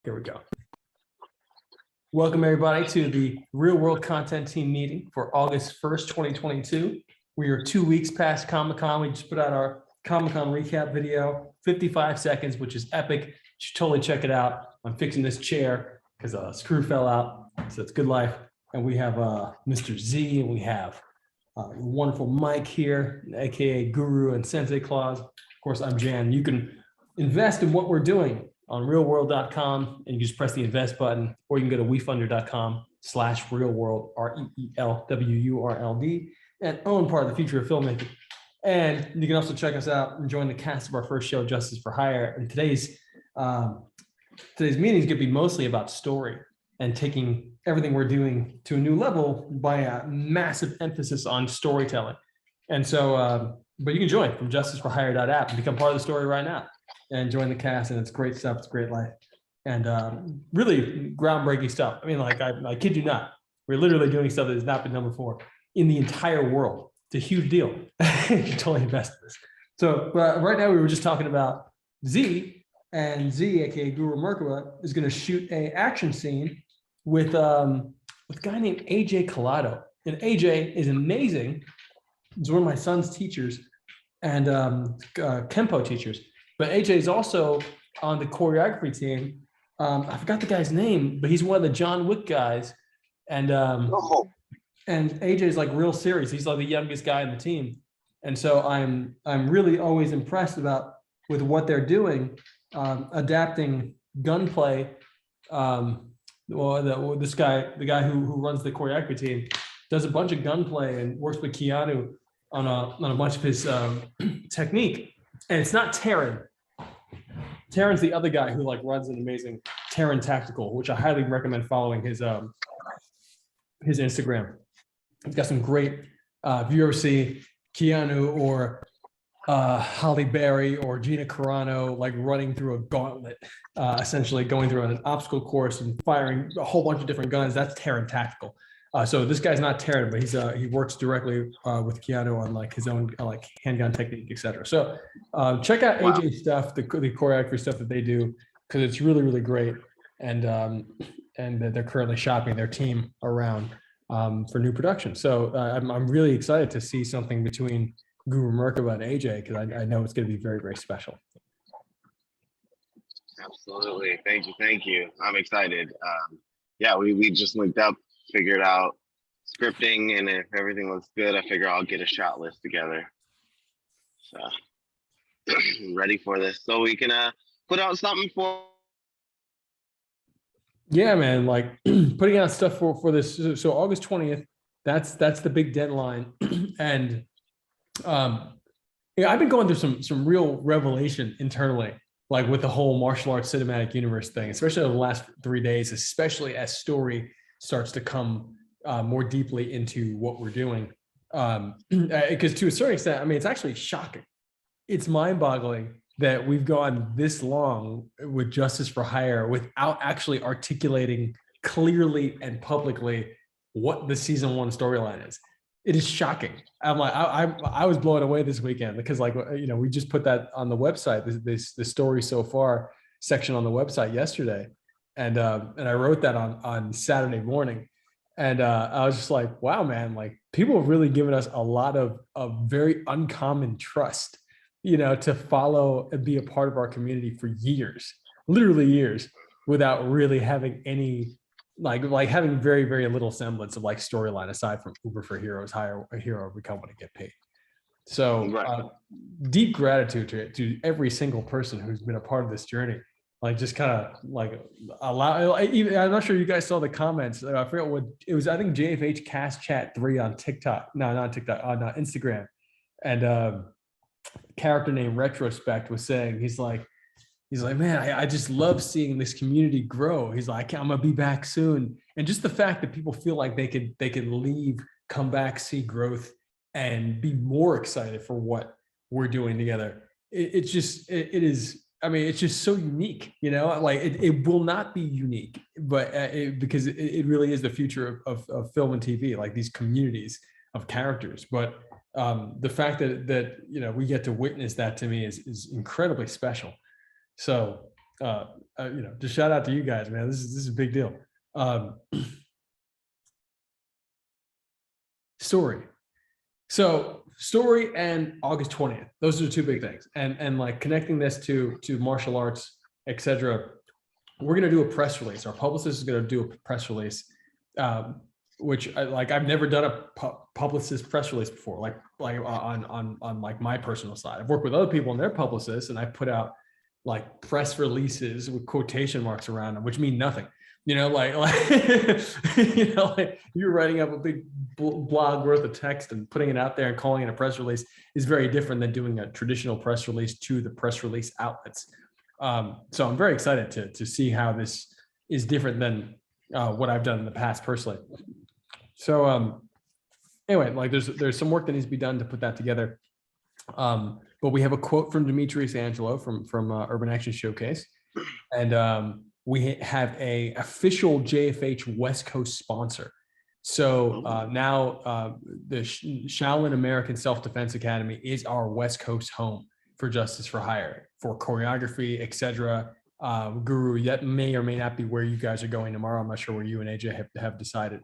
Here we go. Welcome everybody to the Real World Content Team meeting for August 1st, 2022. We are 2 weeks past Comic-Con. We just put out our Comic-Con recap video, 55 seconds, which is epic. You should totally check it out. I'm fixing this chair because a screw fell out, so it's good life. And we have Mr. Z, and we have wonderful Mike here, aka Guru and Sensei Claus. Of course, I'm Jan. You can invest in what we're doing on ReelwUrld.com, and you just press the invest button, or you can go to wefunder.com/ReelwUrld, ReelWurld, and own part of the future of filmmaking. And you can also check us out and join the cast of our first show, Justice for Hire. And today's meeting is going to be mostly about story and taking everything we're doing to a new level by a massive emphasis on storytelling. And so, but you can join from justiceforhire.app and become part of the story right now and join the cast. And it's great stuff. It's great life. And really groundbreaking stuff. I mean, like, I kid you not, we're literally doing stuff that has not been done before in the entire world. It's a huge deal. You totally invest in this. So right now we were just talking about Z, and Z, aka Guru Merkaba, is going to shoot a action scene with a guy named AJ Collado. And AJ is amazing. He's one of my son's teachers and Kempo teachers. But AJ is also on the choreography team. I forgot the guy's name, but he's one of the John Wick guys. And AJ is like real serious. He's like the youngest guy in the team. And so I'm really always impressed with what they're doing, adapting gunplay. This guy, the guy who runs the choreography team, does a bunch of gunplay and works with Keanu on a bunch of his technique. And it's not Terran. Terran's the other guy who like runs an amazing Terran Tactical, which I highly recommend following his Instagram. He's got some great, if you ever see Keanu or Halle Berry or Gina Carano like running through a gauntlet, essentially going through an obstacle course and firing a whole bunch of different guns, that's Terran Tactical. So this guy's not Terran, but he works directly with Keanu on like his own like handgun technique, etc. So check out AJ's stuff, the choreography stuff that they do, because it's really, really great. And they're currently shopping their team around for new production. So I'm really excited to see something between Guru Merkaba and AJ, because I know it's going to be very, very special. Absolutely. Thank you. I'm excited. Yeah, we just linked up, figured out scripting, and if everything looks good, I figure I'll get a shot list together. So I'm ready for this, so we can put out something for. Yeah, man, like putting out stuff for this. So August 20th, that's the big deadline. And yeah, I've been going through some real revelation internally, like with the whole martial arts cinematic universe thing, especially over the last 3 days, especially as story starts to come more deeply into what we're doing. Because to a certain extent, I mean, it's actually shocking. It's mind-boggling that we've gone this long with Justice for Hire without actually articulating clearly and publicly what the season 1 storyline is. It is shocking. I'm like, I was blown away this weekend because, like, you know, we just put that on the website, the story so far section on the website yesterday. And I wrote that on Saturday morning. And I was just like, wow, man, like people have really given us a lot of very uncommon trust, you know, to follow and be a part of our community for years, literally years, without really having any, like having very, very little semblance of like storyline aside from Uber for Heroes, hire a hero, become when to get paid. So deep gratitude to every single person who's been a part of this journey. Like just kind of like even, I'm not sure you guys saw the comments. I forget what it was. I think JFH Cast Chat 3 on TikTok. No, not TikTok, on Instagram. And character named Retrospect was saying, he's like, man, I just love seeing this community grow. He's like, I'm gonna be back soon. And just the fact that people feel like they could leave, come back, see growth, and be more excited for what we're doing together. It is. I mean, it's just so unique, you know, like it will not be unique, but because it really is the future of film and TV, like these communities of characters. But the fact that you know, we get to witness that, to me is incredibly special. So just shout out to you guys, man. This is a big deal. Story. So story and August 20th, those are the two big things. And like connecting this to martial arts, etc. We're going to do a press release. Our publicist is going to do a press release, which I've never done a publicist press release before, like on like my personal side. I've worked with other people and their publicists, and I put out like press releases with quotation marks around them, which mean nothing. Like you're writing up a big blog worth of text and putting it out there and calling it a press release is very different than doing a traditional press release to the press release outlets. So I'm very excited to see how this is different than what I've done in the past personally. So anyway, like there's some work that needs to be done to put that together. But we have a quote from Demetrius Angelo from Urban Action Showcase, and we have a official JFH West Coast sponsor. So now the Shaolin American Self-Defense Academy is our West Coast home for Justice for Hire, for choreography, etc. Guru, that may or may not be where you guys are going tomorrow. I'm not sure where you and AJ have decided.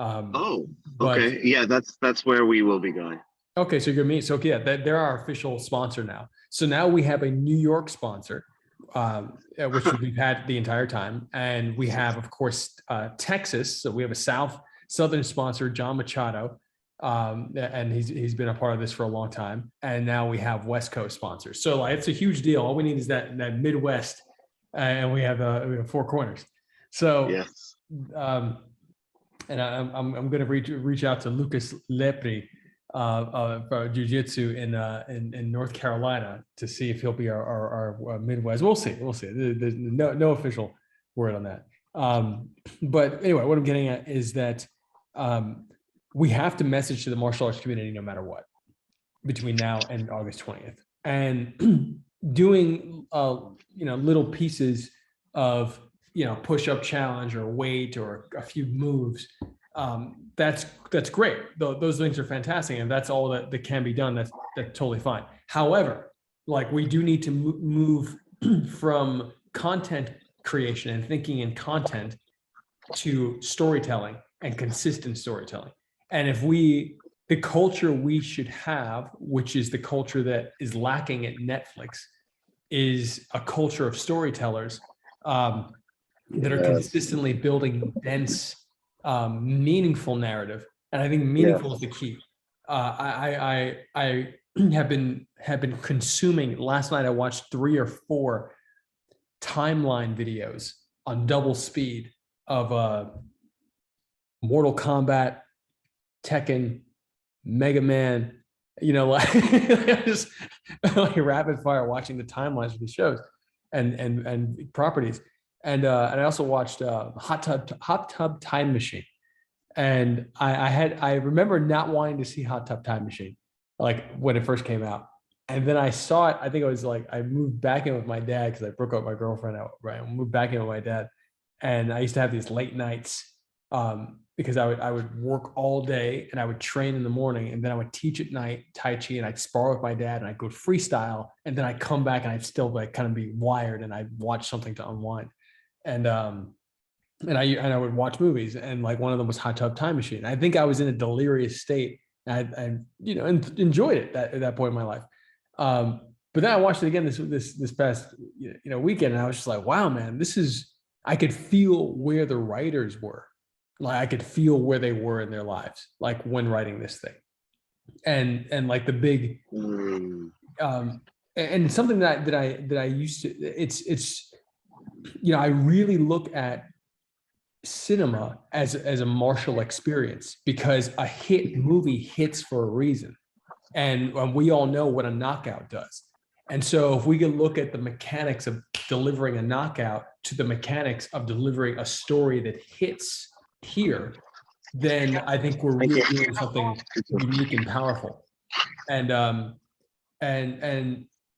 Okay. Yeah, that's where we will be going. Okay, so you're me. So yeah, they're our official sponsor now. So now we have a New York sponsor, which we've had the entire time, and we have, of course, Texas. So we have a southern sponsor, John Machado, and he's been a part of this for a long time. And now we have West Coast sponsors. So like, it's a huge deal. All we need is that Midwest, and we have 4 corners. So yes. And I'm going to reach out to Lucas Lepri, jiu-jitsu in North Carolina to see if he'll be our Midwest. We'll see. There's no official word on that. But anyway, what I'm getting at is that we have to message to the martial arts community no matter what between now and August 20th, and doing little pieces of push-up challenge or weight or a few moves. That's great. Those things are fantastic, and that's all that can be done. That's totally fine. However, like we do need to move from content creation and thinking in content to storytelling and consistent storytelling. And if the culture we should have, which is the culture that is lacking at Netflix, is a culture of storytellers that are consistently building dense, meaningful narrative. And I think meaningful is the key. I have been consuming. Last night I watched 3 or 4 timeline videos on double speed of Mortal Kombat, Tekken, Mega Man. Just like rapid fire watching the timelines of these shows and properties. And I also watched Hot Tub Time Machine. And I remember not wanting to see Hot Tub Time Machine, like when it first came out. And then I saw it. I think it was like, I moved back in with my dad because I broke up with my girlfriend. I moved back in with my dad. And I used to have these late nights because I would work all day and I would train in the morning, and then I would teach at night, Tai Chi, and I'd spar with my dad, and I'd go freestyle. And then I'd come back and I'd still like kind of be wired, and I'd watch something to unwind. And I would watch movies, and like one of them was Hot Tub Time Machine. I think I was in a delirious state. I enjoyed it at that point in my life. But then I watched it again this past weekend, and I was just like, wow, man, I could feel where the writers were. Like I could feel where they were in their lives, like when writing this thing, and like the big, and something that I used to, it's I really look at cinema as a martial experience, because a hit movie hits for a reason, and we all know what a knockout does. And so if we can look at the mechanics of delivering a knockout to the mechanics of delivering a story that hits here, then I think we're really doing something unique and powerful. And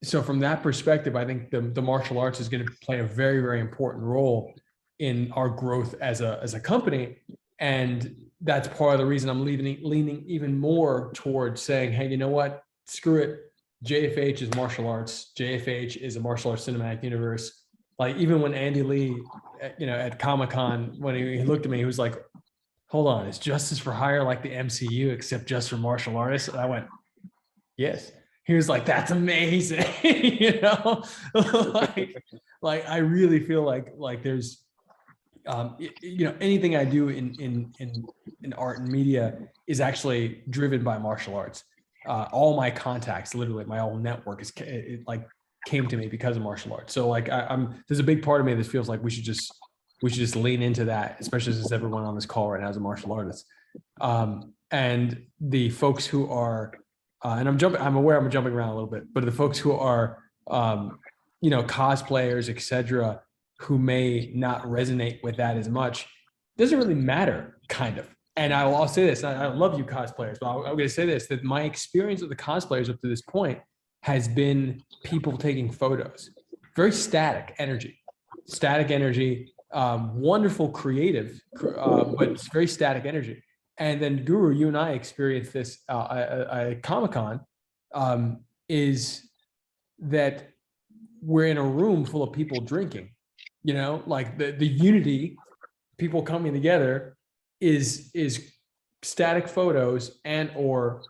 so from that perspective, I think the martial arts is going to play a very, very important role in our growth as a company. And that's part of the reason I'm leaning even more towards saying, hey, you know what? Screw it. JFH is martial arts. JFH is a martial arts cinematic universe. Like even when Andy Lee, at Comic-Con, when he looked at me, he was like, hold on, is Justice for Hire like the MCU except just for martial artists? And I went, yes. He was like, that's amazing. like, I really feel like there's, anything I do in art and media is actually driven by martial arts. All my contacts, literally my whole network like came to me because of martial arts. So like there's a big part of me that feels like we should just lean into that, especially since everyone on this call right now is a martial artist. And the folks who are, and I'm aware I'm jumping around a little bit, but the folks who are, cosplayers, etc., who may not resonate with that as much, doesn't really matter, kind of. And I'll say this, I love you cosplayers, but I'm going to say this, that my experience with the cosplayers up to this point has been people taking photos, very static energy, wonderful creative, but it's very static energy. And then Guru, you and I experienced this at Comic-Con, is that we're in a room full of people drinking, like the unity, people coming together is static photos and or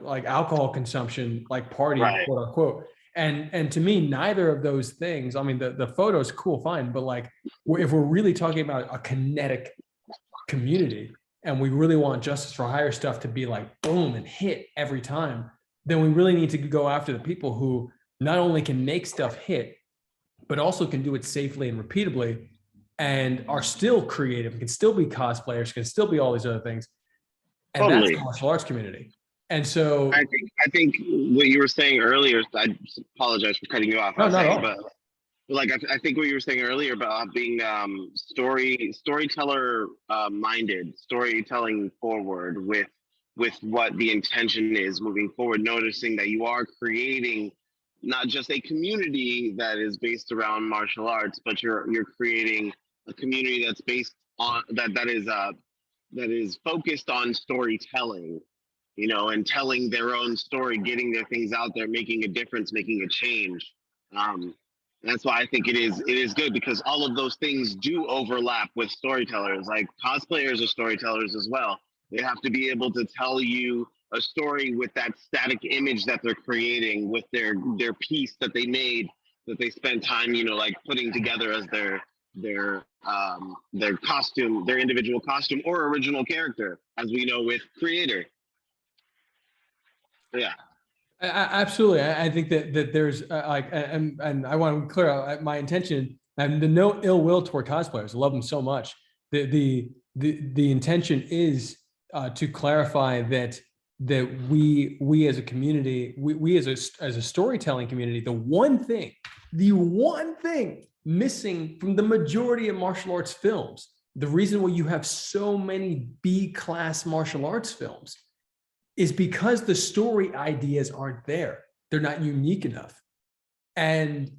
like alcohol consumption, like party, Right. quote unquote. And to me, neither of those things, I mean, the photos, cool, fine, but like if we're really talking about a kinetic community and we really want Justice for Hire stuff to be like boom and hit every time, then we really need to go after the people who not only can make stuff hit, but also can do it safely and repeatably, and are still creative, can still be cosplayers, can still be all these other things. And Totally. that's the martial arts community. And so I think what you were saying earlier, I apologize for cutting you off. No, not at all. But like I think what you were saying earlier about being storyteller minded, storytelling forward with what the intention is moving forward, noticing that you are creating not just a community that is based around martial arts, but you're creating a community that's based on that is focused on storytelling, and telling their own story, getting their things out there, making a difference, making a change. That's why I think it is good, because all of those things do overlap with storytellers. Like cosplayers are storytellers as well. They have to be able to tell you a story with that static image that they're creating, with their piece that they made, that they spent time, like putting together as their costume, their individual costume or original character, as we know with creator. Yeah. Absolutely. I think that there's and I want to clear out my intention, and the no ill will toward cosplayers. I love them so much. The intention is to clarify that we as a community, we as a storytelling community, the one thing missing from the majority of martial arts films, the reason why you have so many B-class martial arts films, is because the story ideas aren't there. They're not unique enough. And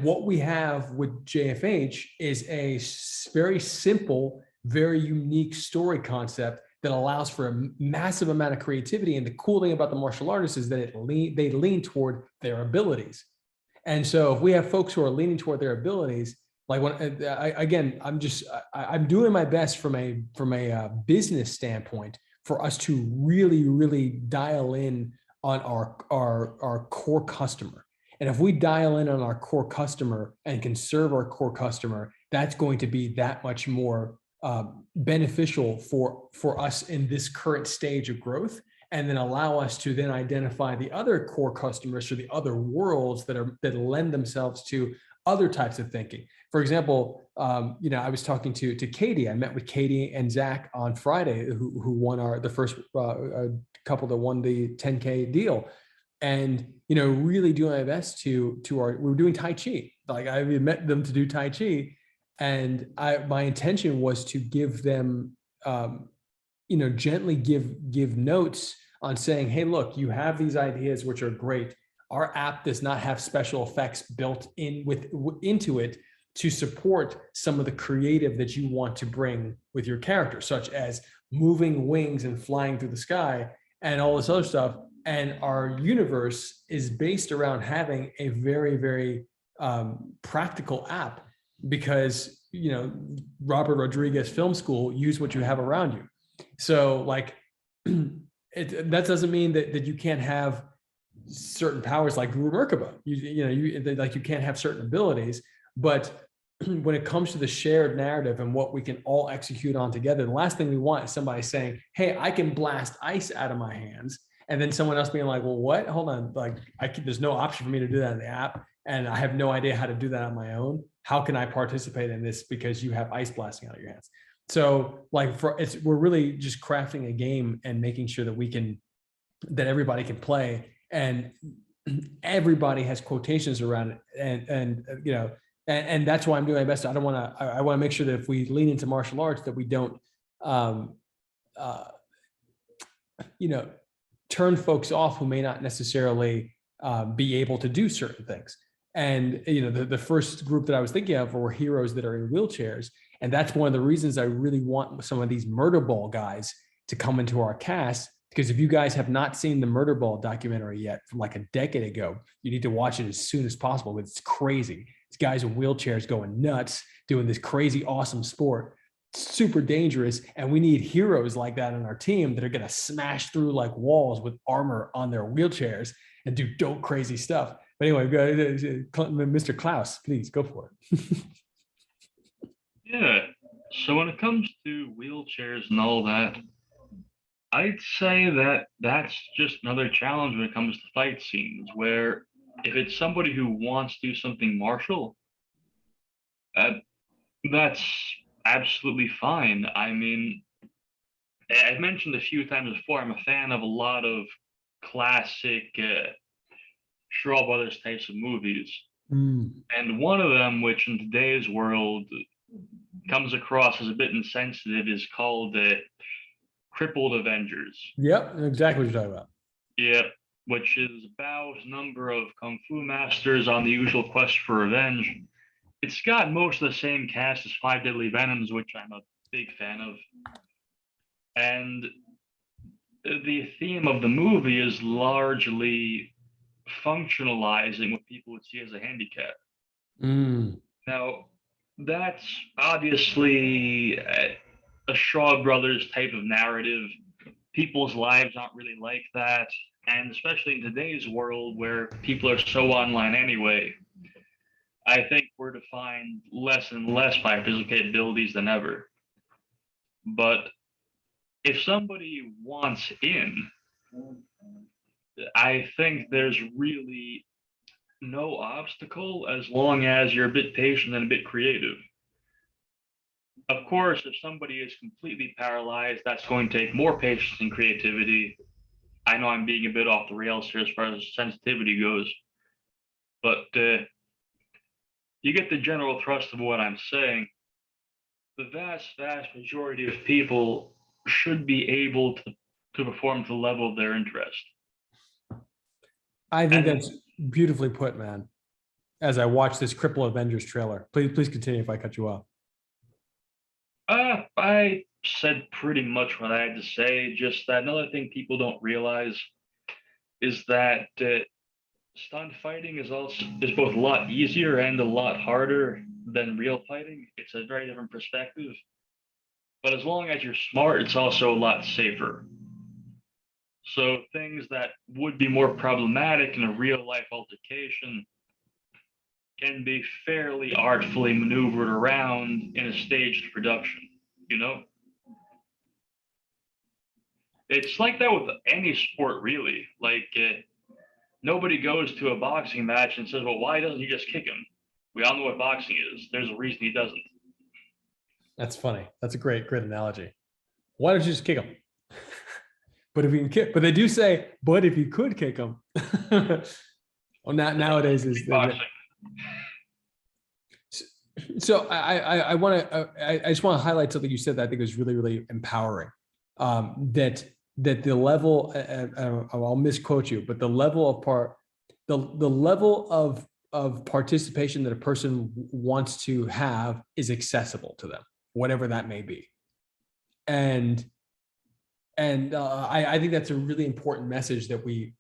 what we have with JFH is a very simple, very unique story concept that allows for a massive amount of creativity. And the cool thing about the martial artists is that they lean toward their abilities. And so if we have folks who are leaning toward their abilities, like I'm doing my best from a business standpoint for us to really, really dial in on our core customer. And if we dial in on our core customer and can serve our core customer, that's going to be that much more beneficial for us in this current stage of growth, and then allow us to then identify the other core customers or the other worlds that lend themselves to other types of thinking. For example, I was talking to Katie. I met with Katie and Zach on Friday, who won the first couple that won the 10K deal, and really doing my best we were doing Tai Chi. Like I met them to do Tai Chi, and my intention was to give them, gently give notes on saying, hey, look, you have these ideas which are great. Our app does not have special effects built into it to support some of the creative that you want to bring with your character, such as moving wings and flying through the sky and all this other stuff. And our universe is based around having a very, very practical app, because, Robert Rodriguez Film School, use what you have around you. So like, that doesn't mean that you can't have certain powers like Guru Merkaba. You can't have certain abilities, but when it comes to the shared narrative and what we can all execute on together, the last thing we want is somebody saying, hey, I can blast ice out of my hands. And then someone else being like, well, what? Hold on. Like, there's no option for me to do that in the app. And I have no idea how to do that on my own. How can I participate in this because you have ice blasting out of your hands? So like, we're really just crafting a game and making sure that everybody can play, and everybody has quotations around it. And that's why I'm doing my best. I want to make sure that if we lean into martial arts, that we don't, turn folks off who may not necessarily be able to do certain things. And, the first group that I was thinking of were heroes that are in wheelchairs. And that's one of the reasons I really want some of these murder ball guys to come into our cast. Because if you guys have not seen the Murder Ball documentary yet from like a decade ago, you need to watch it as soon as possible. It's crazy. These guys in wheelchairs going nuts, doing this crazy, awesome sport, super dangerous. And we need heroes like that on our team that are going to smash through like walls with armor on their wheelchairs and do dope, crazy stuff. But anyway, Mr. Klaus, please go for it. Yeah. So when it comes to wheelchairs and all that, I'd say that that's just another challenge when it comes to fight scenes, where if it's somebody who wants to do something martial, that's absolutely fine. I mean, I've mentioned a few times before, I'm a fan of a lot of classic Shaw Brothers types of movies. And one of them, which in today's world comes across as a bit insensitive, is called Crippled Avengers. Yep, exactly what you're talking about. Yep, which is about a number of kung fu masters on the usual quest for revenge. It's got most of the same cast as Five Deadly Venoms, which I'm a big fan of. And the theme of the movie is largely functionalizing what people would see as a handicap. Now, that's obviously a Shaw Brothers type of narrative. People's lives aren't really like that. And especially in today's world where people are so online anyway, I think we're defined less and less by physical capabilities than ever. But if somebody wants in, I think there's really no obstacle as long as you're a bit patient and a bit creative. Of course, if somebody is completely paralyzed, that's going to take more patience and creativity. I know I'm being a bit off the rails here as far as sensitivity goes, but you get the general thrust of what I'm saying. The vast majority of people should be able to perform to the level of their interest. I think that's beautifully put, man. As I watch this Cripple Avengers trailer, please continue if I cut you off. I said pretty much what I had to say. Just that another thing people don't realize is that stunt fighting is both a lot easier and a lot harder than real fighting. It's a very different perspective. But as long as you're smart, it's also a lot safer. So things that would be more problematic in a real life altercation can be fairly artfully maneuvered around in a staged production, you know? It's like that with any sport, really. Like, nobody goes to a boxing match and says, well, why doesn't he just kick him? We all know what boxing is. There's a reason he doesn't. That's funny. That's a great analogy. Why don't you just kick him? But if you can kick, but they do say, but if you could kick him. Well, nowadays is so I just want to highlight something you said that I think was really, really empowering. That the level, I'll misquote you, but the level of participation that a person wants to have is accessible to them, whatever that may be. And I think that's a really important message that we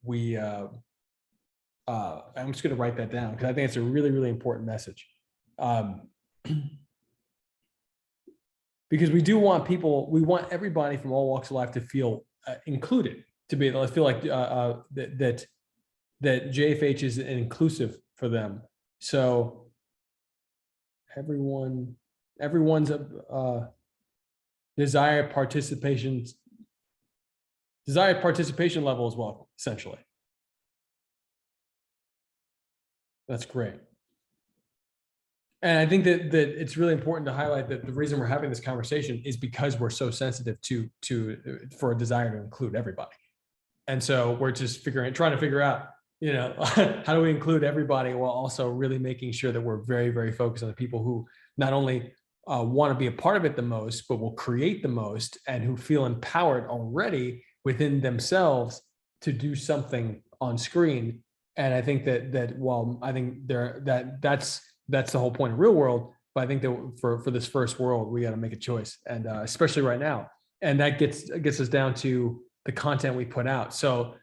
I'm just going to write that down because I think it's a really, really important message. Because we do want people, we want everybody from all walks of life to feel included, to be able to feel like that JFH is inclusive for them. So everyone's desired participation level as well, essentially. That's great. And I think that it's really important to highlight that the reason we're having this conversation is because we're so sensitive for a desire to include everybody. And so we're just trying to figure out, how do we include everybody while also really making sure that we're very, very focused on the people who not only want to be a part of it the most, but will create the most and who feel empowered already within themselves to do something on screen. And I think that while I think that's the whole point of ReelwUrld, but I think that for this first world, we got to make a choice, and especially right now. And that gets us down to the content we put out. So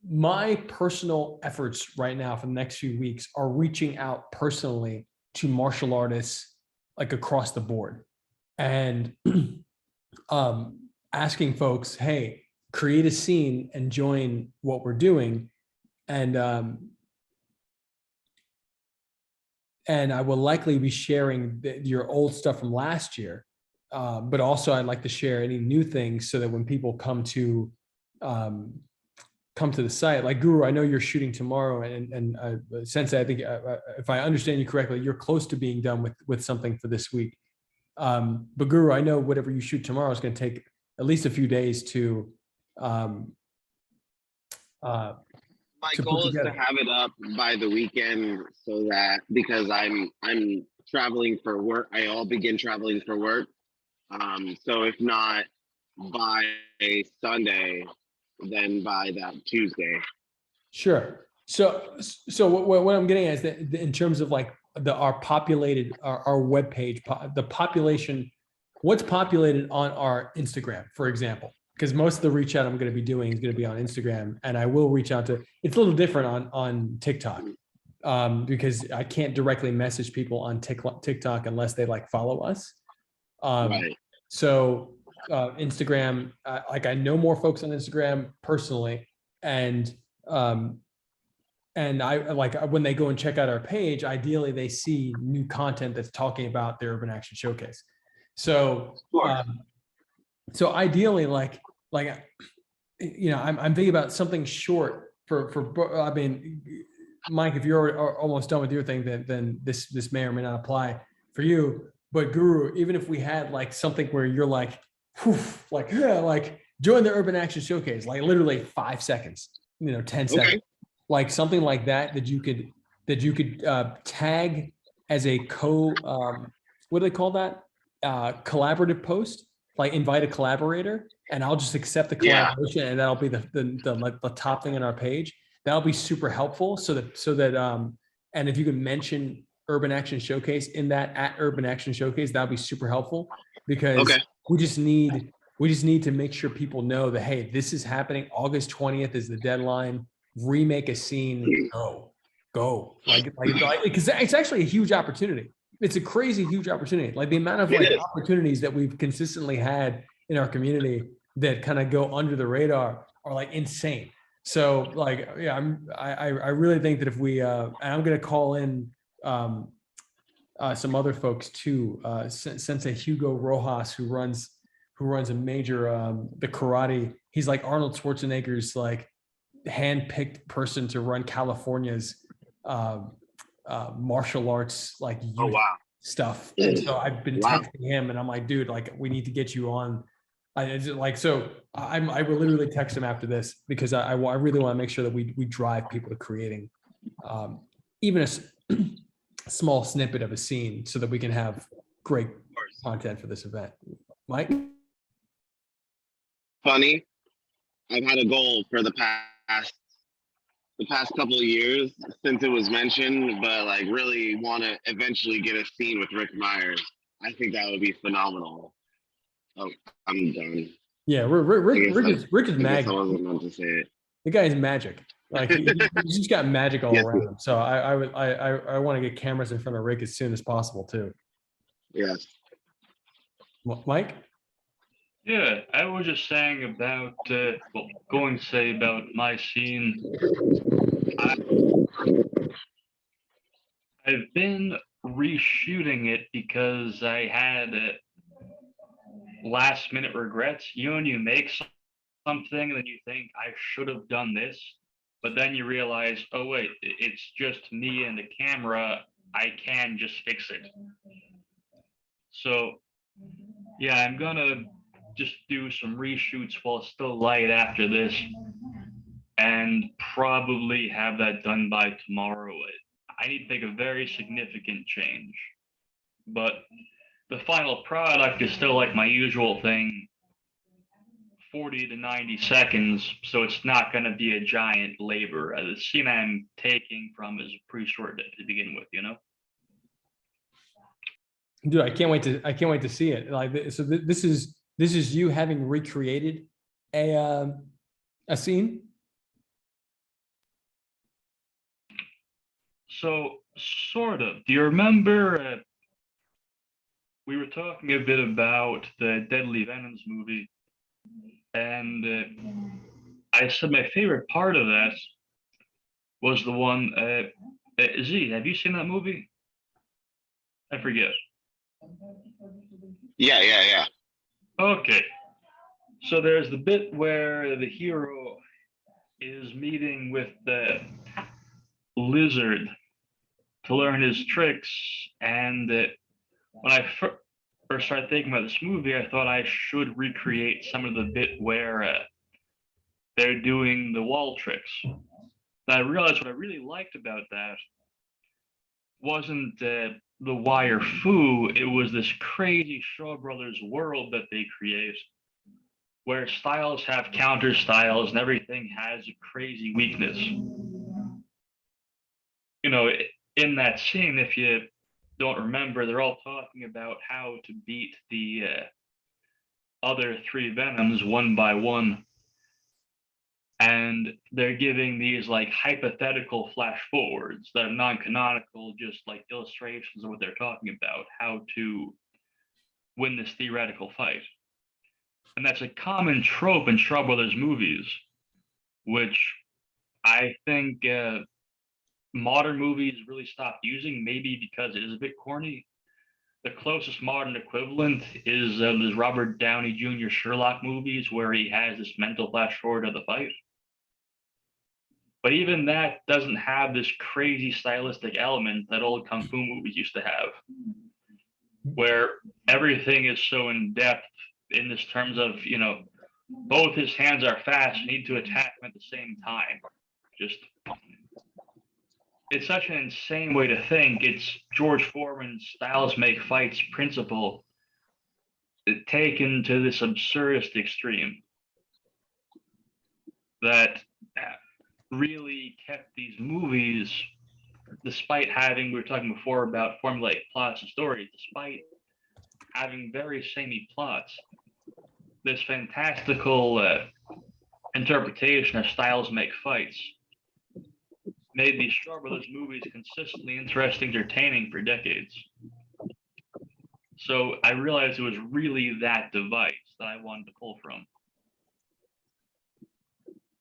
my personal efforts right now for the next few weeks are reaching out personally to martial artists like across the board, and asking folks, hey, create a scene and join what we're doing. And I will likely be sharing your old stuff from last year, but also I'd like to share any new things so that when people come to the site, like Guru, I know you're shooting tomorrow, and Sensei, I think if I understand you correctly, you're close to being done with something for this week. But Guru, I know whatever you shoot tomorrow is going to take at least a few days to. My goal is to have it up by the weekend, so that because I'm traveling for work, I'll begin traveling for work. So if not by Sunday, then by that Tuesday. Sure. So what I'm getting at is that in terms of like our webpage, the population, what's populated on our Instagram, for example. Because most of the reach out I'm going to be doing is going to be on Instagram, and I will reach out to. It's a little different on TikTok, because I can't directly message people on TikTok unless they like follow us. Right. So Instagram, like I know more folks on Instagram personally, and I like when they go and check out our page, ideally they see new content that's talking about the Urban Action Showcase. So. Sure. So ideally, like I'm thinking about something short for. I mean, Mike, if you're almost done with your thing, then this may or may not apply for you. But Guru, even if we had like something where you're like, like join the Urban Action Showcase, like literally 5 seconds, 10 seconds, Okay. like something like that you could tag as a what do they call that? Collaborative post. Like invite a collaborator, and I'll just accept the collaboration, and that'll be the top thing on our page. That'll be super helpful. So that and if you can mention Urban Action Showcase in that at Urban Action Showcase, that'll be super helpful, because we just need to make sure people know that, hey, this is happening. August 20th is the deadline. Remake a scene. Go. Like because it's actually a huge opportunity. It's a crazy huge opportunity. Like the amount of opportunities that we've consistently had in our community that kind of go under the radar are like insane. So like, yeah, I really think that if we, and I'm going to call in some other folks too, Sensei Hugo Rojas, who runs a major, the karate. He's like Arnold Schwarzenegger's like handpicked person to run California's, martial arts like youth stuff. And so I've been texting him, and I'm like, dude, like we need to get you on. I will literally text him after this, because I really want to make sure that we drive people to creating even a small snippet of a scene, so that we can have great content for this event. Mike? Funny, I've had a goal for the past couple of years since it was mentioned, but like really want to eventually get a scene with Rick Myers. I think that would be phenomenal. Oh, I'm done. Yeah, Rick is magic. I wasn't meant to say it. The guy is magic. Like he's just got magic all Yes, around him. So I want to get cameras in front of Rick as soon as possible too. yes. Mike? Yeah, I was just saying about, well, going to say about my scene. I've been reshooting it because I had last minute regrets. You know, when you make something and then you think I should have done this, but then you realize, oh wait, it's just me and the camera. I can just fix it. So yeah, I'm gonna just do some reshoots while it's still light after this, and probably have that done by tomorrow. I need to make a very significant change, but the final product is still like my usual thing, 40 to 90 seconds, so it's not going to be a giant labor. The scene I'm taking from is pretty short to begin with, you know? Dude, I can't wait to see it. Like, so this is you having recreated a scene. So, sort of. Do you remember we were talking a bit about the Deadly Venoms movie, and I said my favorite part of that was the one. Z, have you seen that movie? I forget. Yeah. Okay. So there's the bit where the hero is meeting with the lizard to learn his tricks, and when I first started thinking about this movie, I thought I should recreate some of the bit where they're doing the wall tricks. And I realized what I really liked about that wasn't the wire foo, it was this crazy Shaw Brothers world that they create, where styles have counter styles and everything has a crazy weakness. You know, in that scene, if you don't remember, they're all talking about how to beat the other three Venoms one by one. And they're giving these like hypothetical flash forwards that are non-canonical, just like illustrations of what they're talking about, how to win this theoretical fight. And that's a common trope in Shaw Brothers movies, which I think modern movies really stopped using, maybe because it is a bit corny. The closest modern equivalent is the Robert Downey Jr. Sherlock movies, where he has this mental flash forward of the fight. But even that doesn't have this crazy stylistic element that old kung fu movies used to have, where everything is so in depth in this terms of, you know, both his hands are fast, you need to attack him at the same time. Just, it's such an insane way to think. It's George Foreman's styles make fights principle taken to this absurdist extreme that really kept these movies, despite having, we were talking before about formulaic plots and stories, despite having very samey plots, this fantastical interpretation of styles make fights made these Shaw Brothers movies consistently interesting, entertaining for decades. So I realized it was really that device that I wanted to pull from.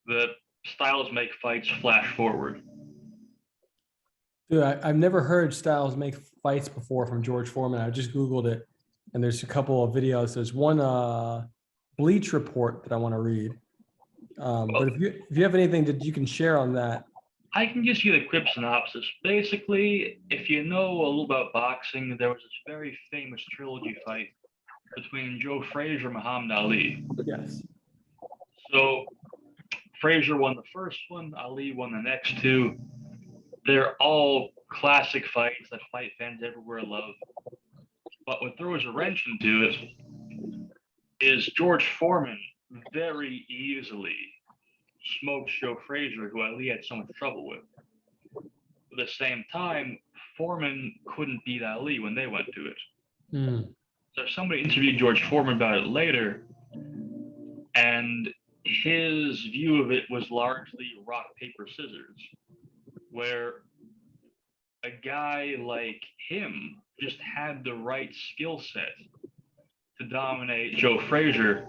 The styles make fights flash forward. Dude, I've never heard styles make fights before from George Foreman. I just Googled it, and there's a couple of videos. There's one Bleach report that I want to read. But if you have anything that you can share on that. I can just give you the quick synopsis. Basically, if you know a little about boxing, there was this very famous trilogy fight between Joe Frazier and Muhammad Ali. Yes. So Frazier won the first one, Ali won the next two. They're all classic fights that fight fans everywhere love. But what throws a wrench into it is George Foreman very easily smoked Joe Frazier, who Ali had so much trouble with. At the same time, Foreman couldn't beat Ali when they went to it. So somebody interviewed George Foreman about it later, and his view of it was largely rock, paper, scissors, where a guy like him just had the right skill set to dominate Joe Frazier,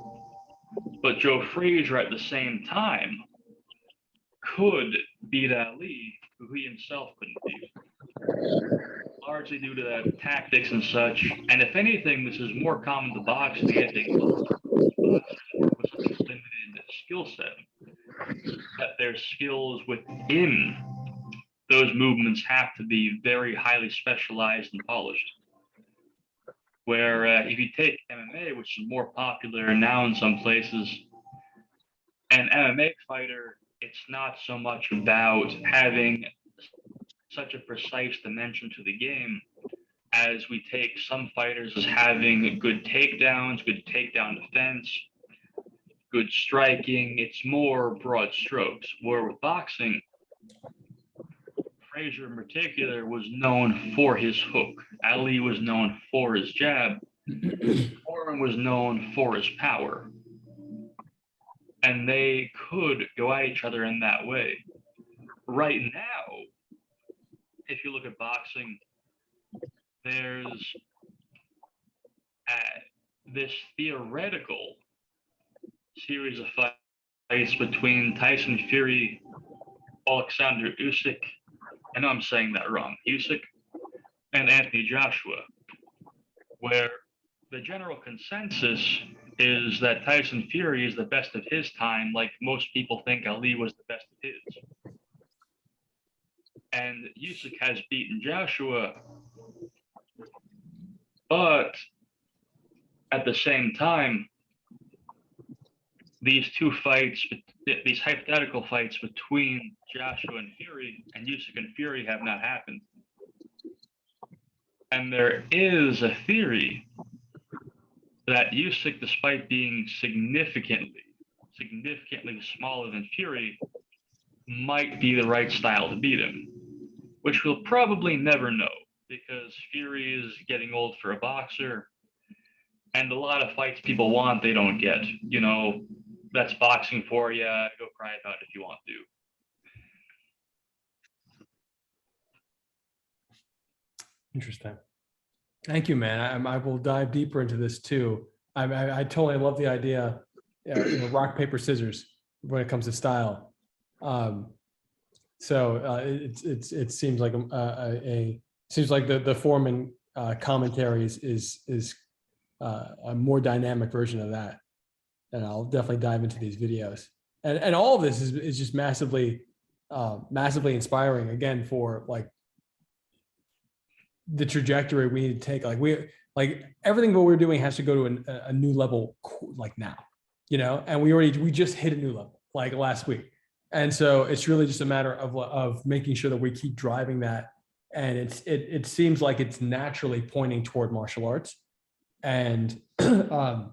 but Joe Frazier at the same time could beat Ali, who he himself couldn't beat, largely due to that tactics and such. And if anything, this is more common to boxing than anything else. With such a limited skill set, that their skills within those movements have to be very highly specialized and polished. Where if you take MMA, which is more popular now in some places, an MMA fighter, it's not so much about having such a precise dimension to the game as we take some fighters as having good takedowns, good takedown defense, good striking. It's more broad strokes. Where with boxing, Frazier in particular was known for his hook. Ali was known for his jab. Foreman was known for his power. And they could go at each other in that way. Right now, if you look at boxing, there's this theoretical series of fights between Tyson Fury, Alexander Usyk, I know I'm saying that wrong, Usyk, and Anthony Joshua, where the general consensus is that Tyson Fury is the best of his time, like most people think Ali was the best of his. And Usyk has beaten Joshua, but at the same time, these two fights, these hypothetical fights between Joshua and Fury, and Usyk and Fury have not happened. And there is a theory that Usyk, despite being significantly smaller than Fury, might be the right style to beat him, which we'll probably never know because Fury is getting old for a boxer, and a lot of fights people want, they don't get. You know, that's boxing for you. Go cry about it if you want to. Interesting. Thank you, man. I will dive deeper into this too. I totally love the idea, rock, paper, scissors when it comes to style. So it seems like the Foreman commentaries is a more dynamic version of that, and I'll definitely dive into these videos. And all of this is just massively inspiring again for like the trajectory we need to take. Like everything what we're doing has to go to a new level like now, and we just hit a new level like last week. And so it's really just a matter of making sure that we keep driving that. And it seems like it's naturally pointing toward martial arts. And, I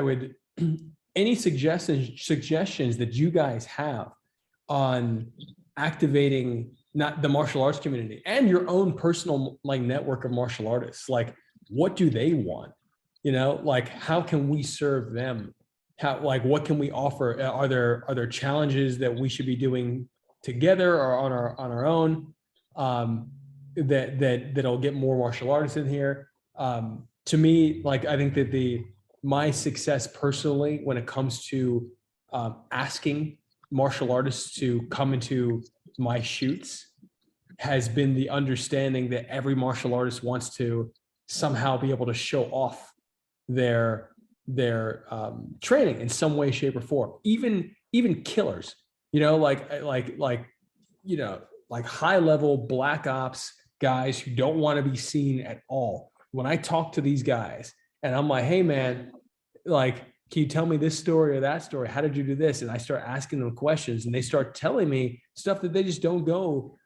would, any suggestions that you guys have on activating not the martial arts community and your own personal like network of martial artists, like what do they want? Like how can we serve them? What can we offer? Are there challenges that we should be doing together or on our own that'll get more martial artists in here? To me, like I think that my success personally when it comes to asking martial artists to come into my shoots has been the understanding that every martial artist wants to somehow be able to show off their training in some way, shape, or form. Even killers, like high level black ops guys who don't want to be seen at all. When I talk to these guys and I'm like, hey man, like, can you tell me this story or that story? How did you do this? And I start asking them questions and they start telling me stuff that they just don't go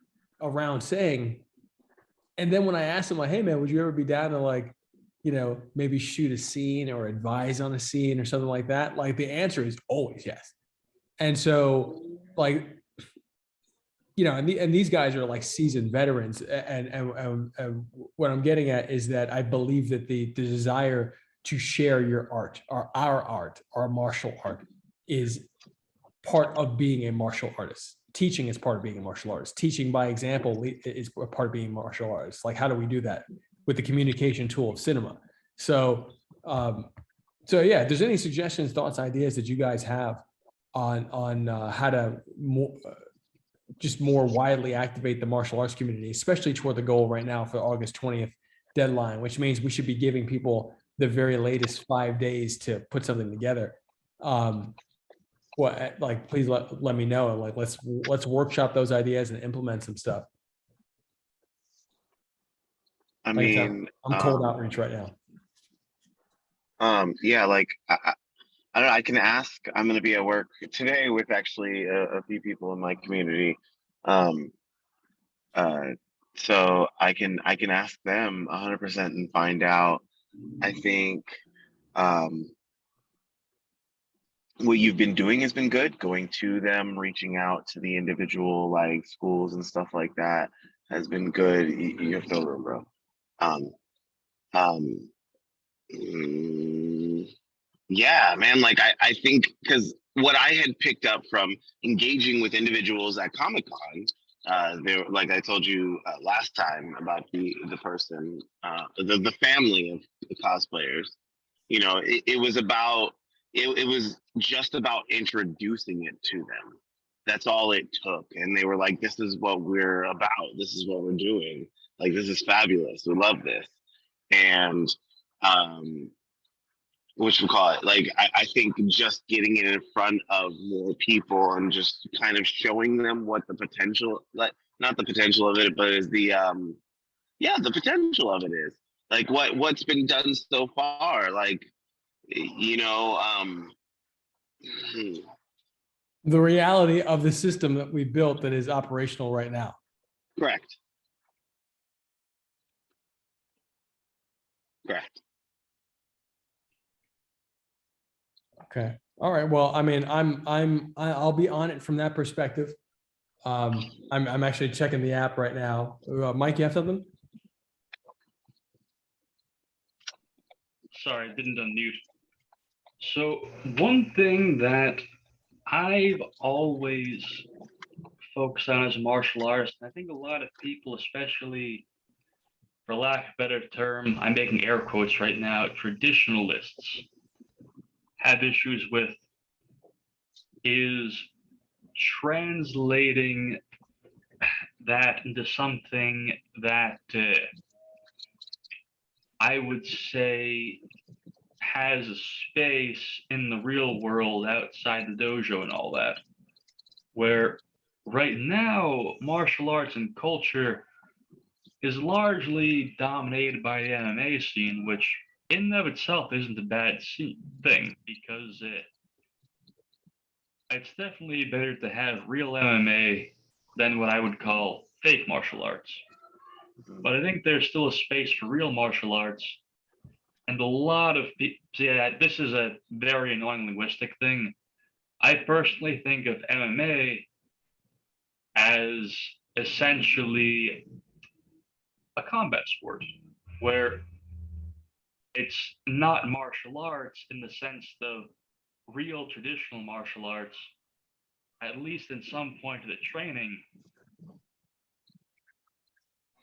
around saying. And then when I ask them like, hey man, would you ever be down to like, maybe shoot a scene or advise on a scene or something like that? Like the answer is always yes. And so like, and these guys are like seasoned veterans. And what I'm getting at is that I believe that the desire to share your art, or our art, our martial art is part of being a martial artist. Teaching is part of being a martial artist. Teaching by example is a part of being a martial artist. Like, how do we do that with the communication tool of cinema? So, so yeah, if there's any suggestions, thoughts, ideas that you guys have on how to just more widely activate the martial arts community, especially toward the goal right now for August 20th deadline, which means we should be giving people the very latest 5 days to put something together. Well, like, please let me know. Like, let's workshop those ideas and implement some stuff. I Like mean, I'm cold outreach right now. yeah, like I don't know, I can ask. I'm going to be at work today with actually a few people in my community. Um, so I can ask them 100% and find out. I think what you've been doing has been good. Going to them, reaching out to the individual like schools and stuff like that has been good. You're still room, bro. Um, um, mm, yeah, man. Like I think because what I had picked up from engaging with individuals at Comic Con, they were, like I told you last time about the person, the family of the cosplayers. You know, it was about it was just about introducing it to them. That's all it took, and they were like, "This is what we're about. This is what we're doing. Like, this is fabulous. We love this." And what you call it, like I think just getting it in front of more people and just kind of showing them what the potential, like not the potential of it, but is the yeah, the potential of it is, like what's been done so far, like you know, hmm, The reality of the system that we built that is operational right now. correct, correct. Okay. All right. Well, I mean, I'll be on it from that perspective. I'm actually checking the app right now. Mike, you have something? Sorry, didn't unmute. So one thing that I've always focused on as a martial artist, and I think a lot of people, especially for lack of a better term, I'm making air quotes right now, traditionalists have issues with is translating that into something that I would say has a space in the real world outside the dojo and all that. Where right now, martial arts and culture is largely dominated by the MMA scene, which in and of itself isn't a bad thing, because it's definitely better to have real MMA than what I would call fake martial arts. But I think there's still a space for real martial arts. And a lot of people, yeah, this is a very annoying linguistic thing. I personally think of MMA as essentially a combat sport, where it's not martial arts in the sense of real traditional martial arts, at least in some point of the training.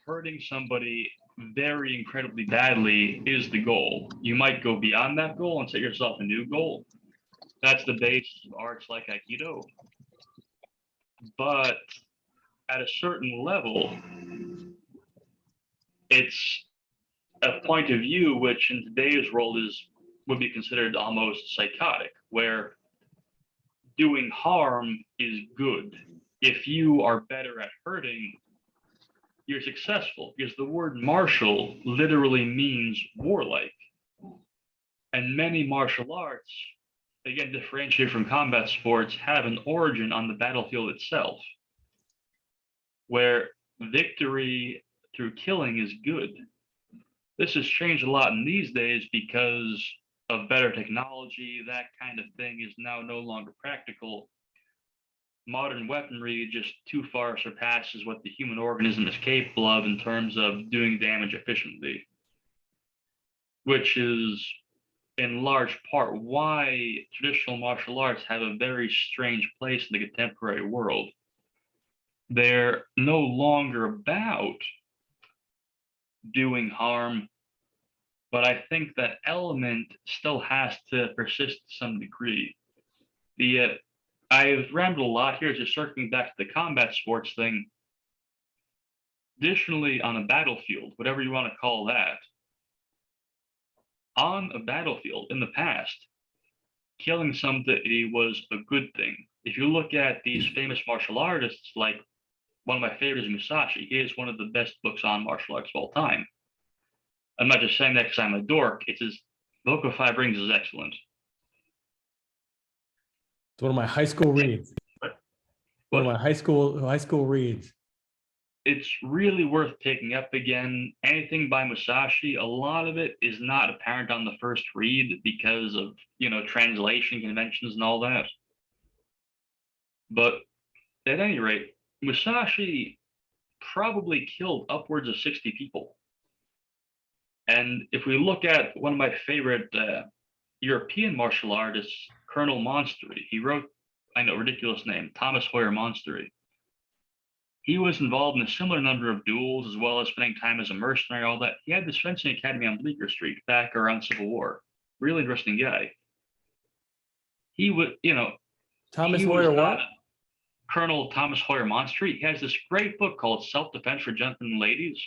Hurting somebody very incredibly badly is the goal. You might go beyond that goal and set yourself a new goal. That's the basis of arts like Aikido. But at a certain level, it's a point of view which in today's world would be considered almost psychotic, where doing harm is good. If you are better at hurting, you're successful, because the word martial literally means warlike. And many martial arts, again differentiated from combat sports, have an origin on the battlefield itself, where victory through killing is good. This has changed a lot in these days because of better technology. That kind of thing is now no longer practical. Modern weaponry just too far surpasses what the human organism is capable of in terms of doing damage efficiently, which is in large part why traditional martial arts have a very strange place in the contemporary world. They're no longer about doing harm, but I think that element still has to persist to some degree. The I've rambled a lot here, just circling back to the combat sports thing. Additionally, on a battlefield, whatever you want to call that, on a battlefield in the past, killing somebody was a good thing. If you look at these famous martial artists, like one of my favorites, Musashi, he is one of the best books on martial arts of all time. I'm not just saying that because I'm a dork. It's his the Book of Five Rings is excellent. It's one of my high school reads. One of But my high school reads. it's really worth picking up again. Anything by Musashi, a lot of it is not apparent on the first read because of, translation conventions and all that. But at any rate, Musashi probably killed upwards of 60 people. And if we look at one of my favorite European martial artists, Colonel Monstery, he wrote, I know, ridiculous name, Thomas Hoyer Monstery. He was involved in a similar number of duels, as well as spending time as a mercenary, all that. He had this fencing academy on Bleecker Street back around Civil War. Really interesting guy. He would, Thomas he Hoyer was what? not Colonel Thomas Hoyer Monstery. He has this great book called Self-Defense for Gentlemen and Ladies.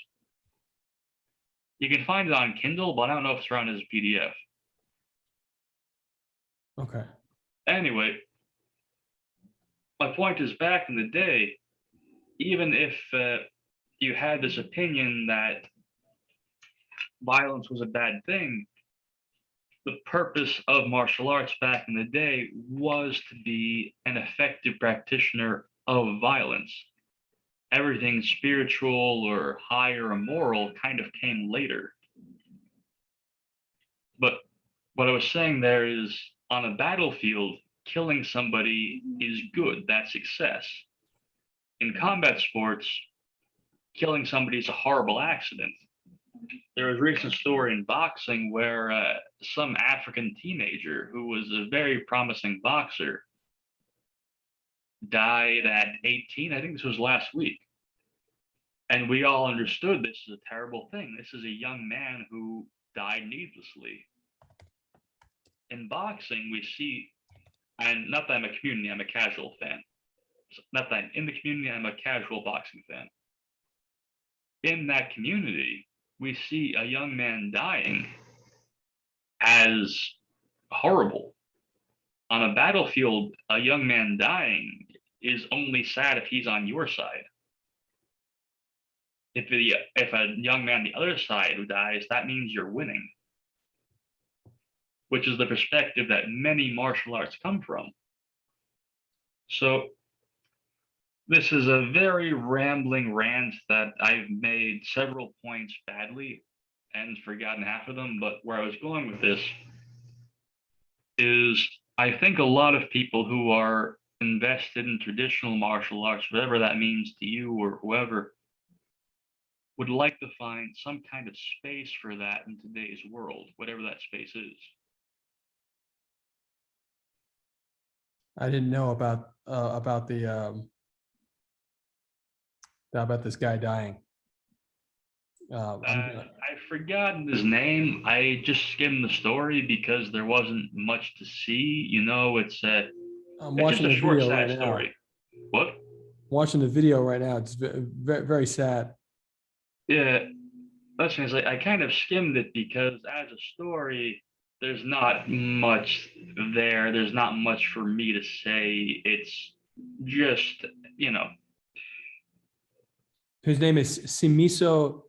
You can find it on Kindle, but I don't know if it's around as a PDF. Okay. Anyway, my point is, back in the day, even if you had this opinion that violence was a bad thing, the purpose of martial arts back in the day was to be an effective practitioner of violence. Everything spiritual or higher or moral kind of came later. But what I was saying there is, on a battlefield, killing somebody is good, that's success. In combat sports, killing somebody is a horrible accident. There was a recent story in boxing where some African teenager who was a very promising boxer died at 18. I think this was last week. And we all understood this is a terrible thing. This is a young man who died needlessly. In boxing, we see, and not that I'm a community, I'm a casual fan. Not that I'm in the community, I'm a casual boxing fan. In that community, we see a young man dying as horrible. On a battlefield, a young man dying is only sad if he's on your side. If a young man on the other side who dies, that means you're winning, which is the perspective that many martial arts come from. So this is a very rambling rant that I've made several points badly and forgotten half of them, but where I was going with this is, I think a lot of people who are invested in traditional martial arts, whatever that means to you or whoever, would like to find some kind of space for that in today's world, whatever that space is. I didn't know about this guy dying. I've forgotten his name. I just skimmed the story because there wasn't much to see. I'm It's watching just a the short, video sad right now. story. What? Watching the video right now. It's very, very sad. Yeah, that's thing is, I kind of skimmed it because as a story, there's not much there. There's not much for me to say. It's just, His name is Simiso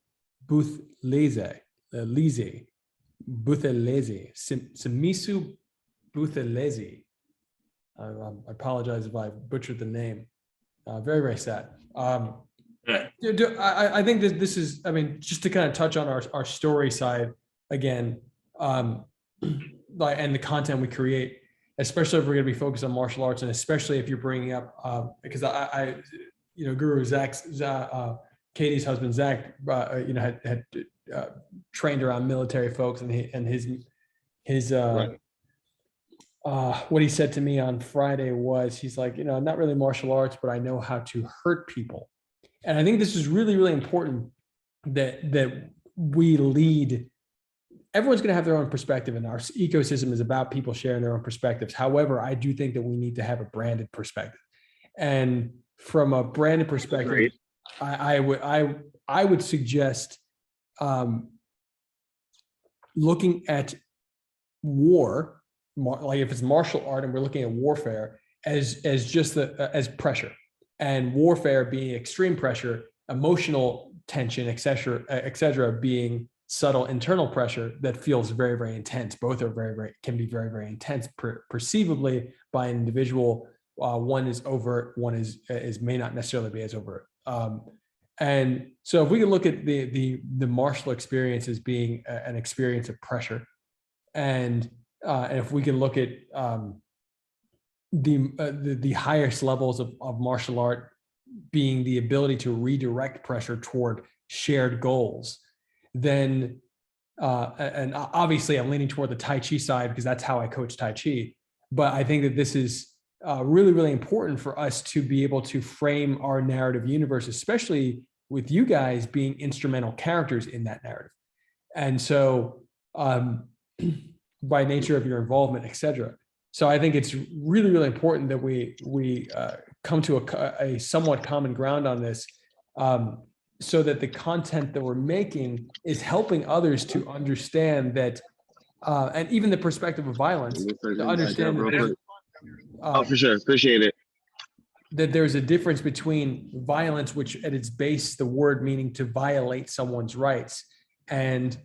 Butheleze. Butheleze. Simisu Butheleze. I apologize if I butchered the name. Very, very sad. I think this is, just to kind of touch on our story side again, and the content we create, especially if we're going to be focused on martial arts, and especially if you're bringing up, because Guru Zach's, Katie's husband Zach, had trained around military folks, and his Right. what he said to me on Friday was, he's like, I'm not really martial arts, but I know how to hurt people. And I think this is really, really important that we lead. Everyone's going to have their own perspective, and our ecosystem is about people sharing their own perspectives. However, I do think that we need to have a branded perspective. And from a branded perspective, Great. I would suggest looking at war, like if it's martial art and we're looking at warfare as just as pressure, and warfare being extreme pressure, emotional tension, etc., being subtle internal pressure that feels very, very intense. Both are can be very, very intense perceivably by an individual. One is overt, one is may not necessarily be as overt. And so if we can look at the martial experience as being an experience of pressure, and if we can look at the highest levels of martial art being the ability to redirect pressure toward shared goals, then and obviously I'm leaning toward the Tai Chi side because that's how I coach Tai Chi. But I think that this is really, really important for us to be able to frame our narrative universe, especially with you guys being instrumental characters in that narrative. And so by nature of your involvement, et cetera. So I think it's really, really important that we come to a somewhat common ground on this, so that the content that we're making is helping others to understand that, and even the perspective of violence, to understand that there's, Oh, for sure. Appreciate it. that there's a difference between violence, which at its base, the word meaning to violate someone's rights, and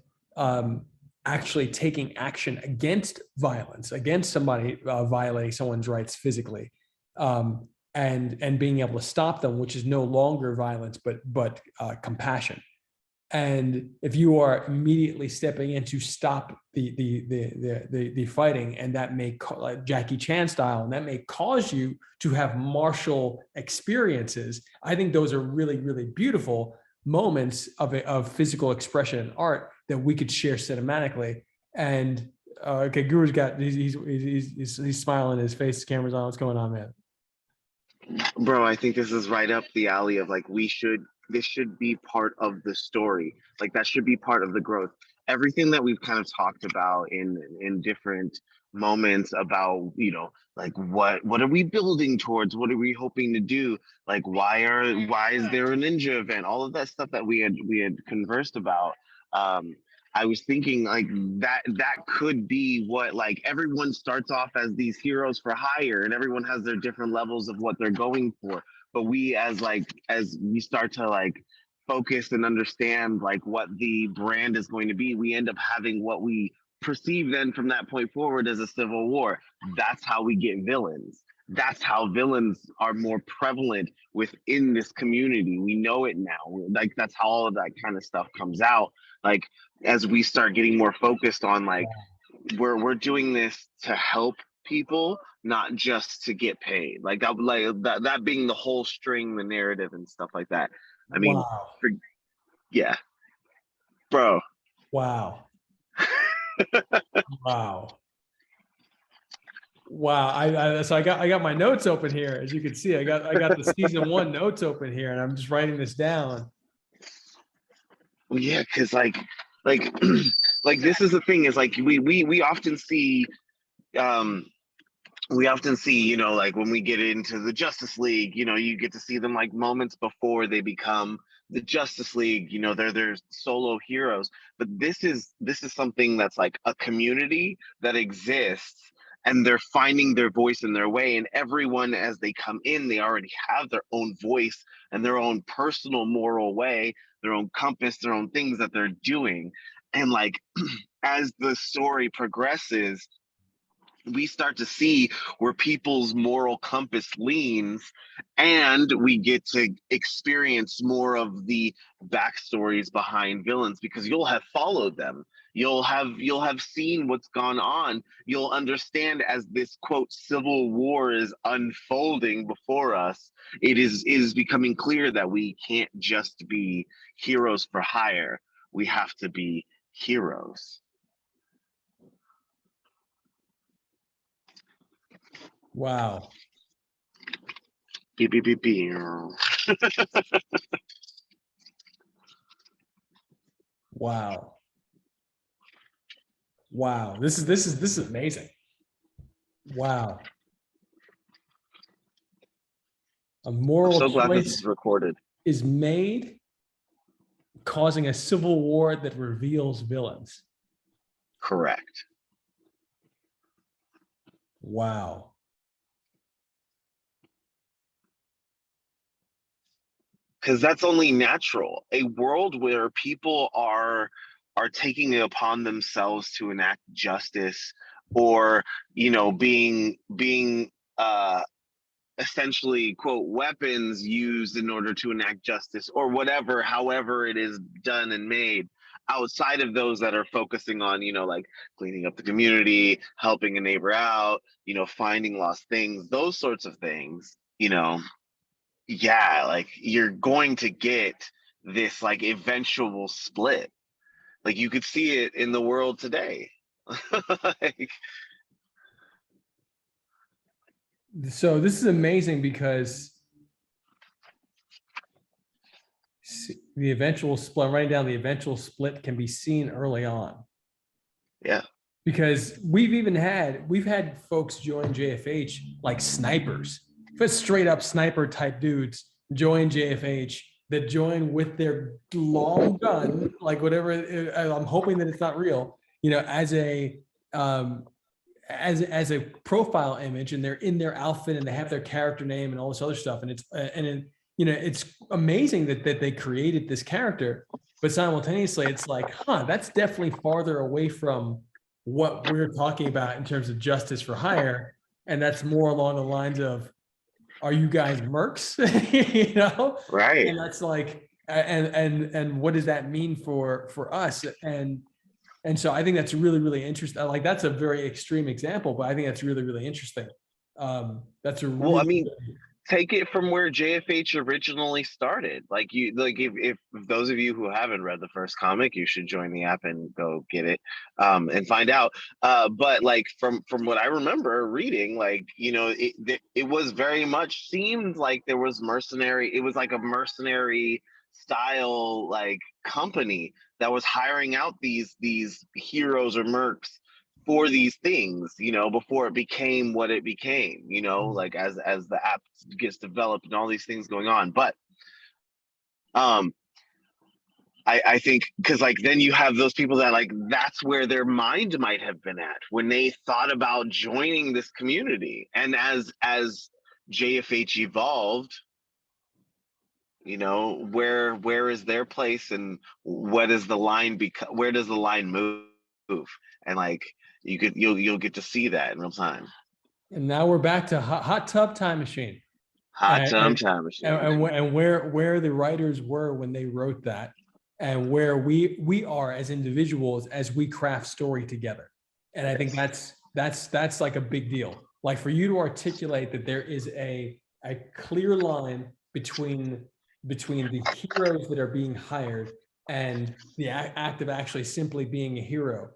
actually taking action against violence, against somebody violating someone's rights physically, and being able to stop them, which is no longer violence, but compassion. And if you are immediately stepping in to stop the fighting, and that may, like Jackie Chan style, and that may cause you to have martial experiences, I think those are really, really beautiful moments of physical expression and art that we could share cinematically. And okay, Guru's got he's smiling, his face, camera's on. What's going on, man? Bro, I think this is right up the alley of like this should be part of the story. Like that should be part of the growth. Everything that we've kind of talked about in different moments about, like what are we building towards? What are we hoping to do? Like why is there a ninja event? All of that stuff that we had conversed about. I was thinking like that could be what, like, everyone starts off as these heroes for hire, and everyone has their different levels of what they're going for. But we as we start to like focus and understand like what the brand is going to be, we end up having what we perceive then from that point forward as a civil war. That's how we get villains. That's how villains are more prevalent within this community. We know it now. Like that's how all of that kind of stuff comes out. Like as we start getting more focused on like we're doing this to help people, not just to get paid. Like that being the whole string, the narrative and stuff like that. I mean, Wow. Yeah, bro. Wow. Wow. Wow. So I got my notes open here. As you can see, I got the season 1 notes open here, and I'm just writing this down. Well, yeah, because like like this is the thing, is like we often see like when we get into the Justice League, you get to see them like moments before they become the Justice League. They're solo heroes. But this is something that's like a community that exists, and they're finding their voice in their way. And everyone, as they come in, they already have their own voice and their own personal moral way, their own compass, their own things that they're doing. And like as the story progresses, we start to see where people's moral compass leans, and we get to experience more of the backstories behind villains, because you'll have followed them. You'll have seen what's gone on. You'll understand as this quote civil war is unfolding before us. It is becoming clear that we can't just be heroes for hire. We have to be heroes. Wow. Beep, beep, beep, beep. Wow. Wow. This is amazing. Wow. A I'm moral so glad this is choice recorded. is made, causing a civil war that reveals villains. Correct. Wow. Because that's only natural. A world where people are taking it upon themselves to enact justice, or being essentially, quote, weapons used in order to enact justice, or whatever, however it is done and made, outside of those that are focusing on, like cleaning up the community, helping a neighbor out, finding lost things, those sorts of things, yeah, like you're going to get this like eventual split. Like you could see it in the world today. Like, So this is amazing because the eventual split, writing down the eventual split can be seen early on. yeah. Because we've had folks join JFH like snipers, but straight up sniper type dudes join JFH that join with their long gun, like whatever. I'm hoping that it's not real, as a as a profile image, and they're in their outfit and they have their character name and all this other stuff, and it's amazing that they created this character, but simultaneously it's like, that's definitely farther away from what we're talking about in terms of justice for hire, and that's more along the lines of, are you guys mercs? Right. And that's like, and what does that mean for us? And so I think that's really, really interesting. Like that's a very extreme example, but I think that's really, really interesting. That's a Well, I really, mean, take it from where JFH originally started. Like if those of you who haven't read the first comic, you should join the app and go get it, and find out. But like from what I remember reading, like it was very much seemed like there was mercenary. It was like a mercenary style like company that was hiring out these heroes or mercs for these things, before it became what it became, like as the app gets developed and all these things going on. But I think because like then you have those people that like that's where their mind might have been at when they thought about joining this community. And as JFH evolved, where is their place, and what is the line, where does the line move? And like you'll get to see that in real time. and now we're back to hot tub time machine. Hot tub time machine. And where the writers were when they wrote that, and where we are as individuals as we craft story together. And I think that's like a big deal. Like for you to articulate that there is a clear line between the heroes that are being hired and the act of actually simply being a hero.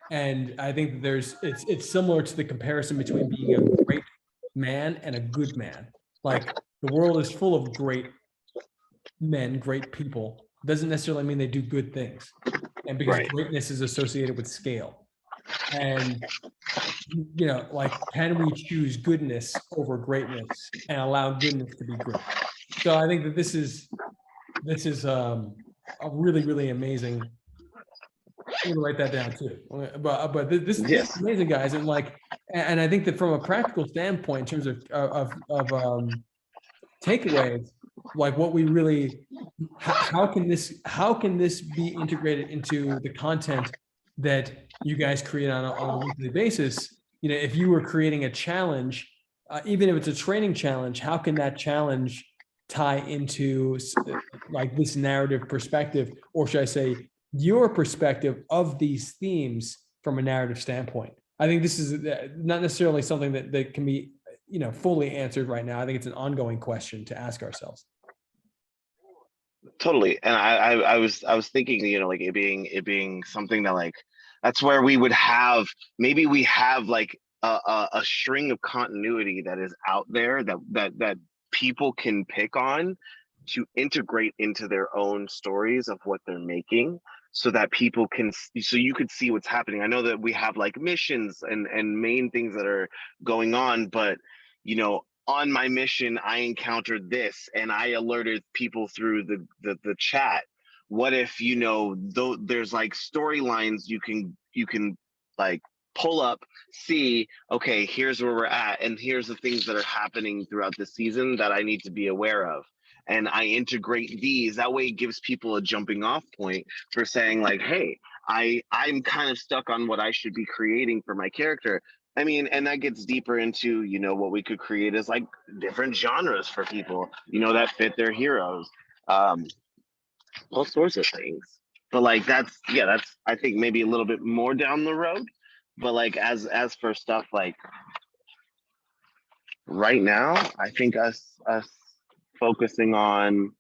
And I think that it's similar to the comparison between being a great man and a good man. Like the world is full of great men, great people. Doesn't necessarily mean they do good things. And because Right. greatness is associated with scale. And like, can we choose goodness over greatness and allow goodness to be great? So I think that this is a really, really amazing. I'm gonna write that down too. But this is amazing, guys. And like, and I think that from a practical standpoint, in terms of takeaways, like what we really, how can this be integrated into the content that you guys create on a weekly basis? If you were creating a challenge, even if it's a training challenge, how can that challenge tie into like this narrative perspective, or should I say your perspective of these themes from a narrative standpoint? I think this is not necessarily something that can be fully answered right now. I think it's an ongoing question to ask ourselves. Totally. And I was thinking, like it being something that like that's where we would have, maybe we have like a string of continuity that is out there that people can pick on to integrate into their own stories of what they're making, so that people can, so you could see what's happening. I know that we have like missions and main things that are going on, but on my mission I encountered this and I alerted people through the chat. What if though there's like storylines you can like pull up, see, okay, here's where we're at, and here's the things that are happening throughout the season that I need to be aware of. And I integrate these. That way it gives people a jumping off point for saying like, hey, I'm kind of stuck on what I should be creating for my character. I mean, and that gets deeper into, what we could create as like different genres for people, that fit their heroes. All sorts of things. But like that's I think maybe a little bit more down the road. But like as for stuff like right now, I think us focusing on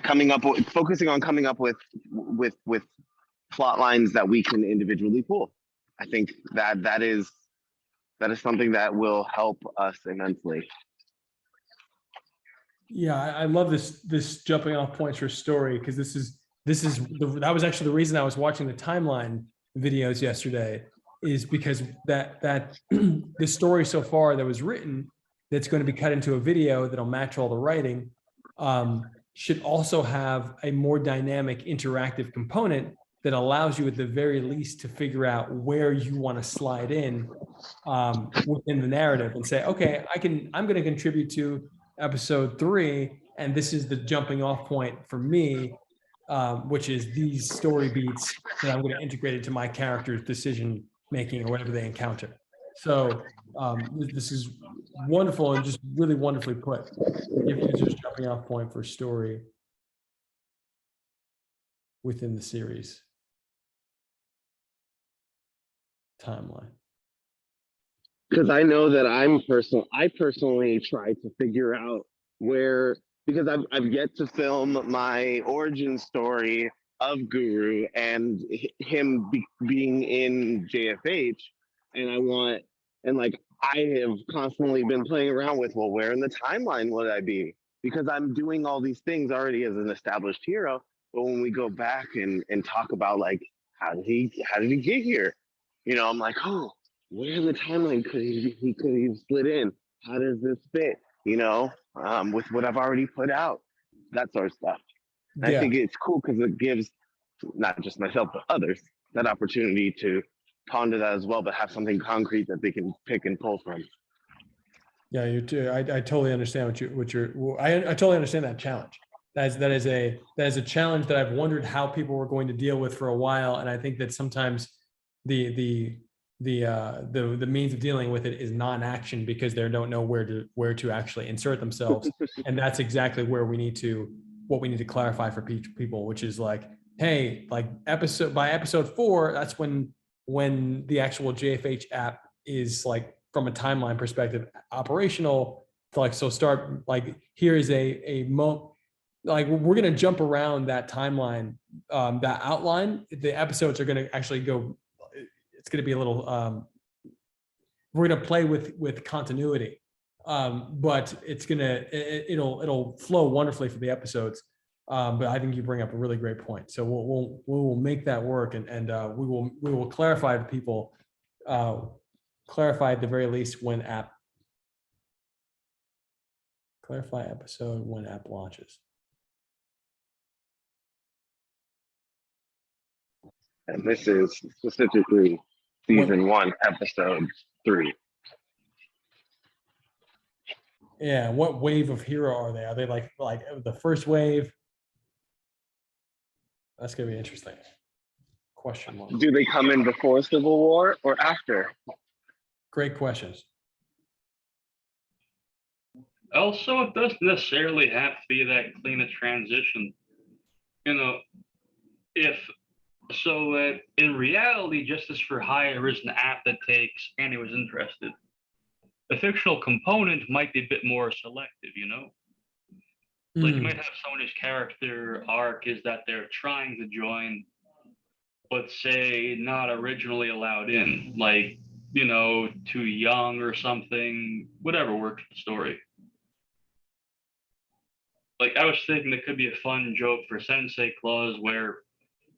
coming up with plot lines that we can individually pull. I think that is something that will help us immensely. Yeah, I love this jumping off points for story, because that was actually the reason I was watching the timeline videos yesterday, is because that the story so far that was written that's going to be cut into a video that'll match all the writing should also have a more dynamic interactive component that allows you at the very least to figure out where you want to slide in within the narrative and say, okay, I'm going to contribute to episode 3, and this is the jumping off point for me, which is these story beats that I'm going to integrate into my character's decision making or whatever they encounter. So this is wonderful and just really wonderfully put. Give users jumping off point for story within the series timeline. Because I know that I personally try to figure out where, because I've yet to film my origin story of Guru and him being in JFH, and like I have constantly been playing around with, well, where in the timeline would I be? Because I'm doing all these things already as an established hero, but when we go back and talk about like how did he get here, I'm like, oh, where in the timeline could he split in? How does this fit? With what I've already put out, that sort of stuff. And I think it's cool because it gives not just myself but others that opportunity to ponder that as well, but have something concrete that they can pick and pull from. Yeah, you too. I totally understand I totally understand that challenge. That is a challenge that I've wondered how people were going to deal with for a while, and I think that sometimes the means of dealing with it is non-action because they don't know where to actually insert themselves, and that's exactly what we need to clarify for people, which is like, hey, like episode 4, that's when the actual JFH app is like from a timeline perspective operational. Like, so start like, here is like we're going to jump around that timeline, that outline. The episodes are going to actually go, it's going to be a little, we're going to play with continuity, but it'll flow wonderfully for the episodes. But I think you bring up a really great point. So we will make that work, and we will clarify to people, clarify at the very least clarify episode when app launches. And this is specifically season 1, episode 3. Yeah, what wave of hero are they? Are they like the first wave? That's gonna be interesting. Question mark. Do they come in before Civil War or after? Great questions. Also, it doesn't necessarily have to be that clean a transition. In reality, Justice for Hire is an app that takes anyone's interested. The fictional component might be a bit more selective, Like you Mm. might have someone whose character arc is that they're trying to join, but say not originally allowed in, like, you know, too young or something, whatever works for the story. Like I was thinking there could be a fun joke for Sensei Claus where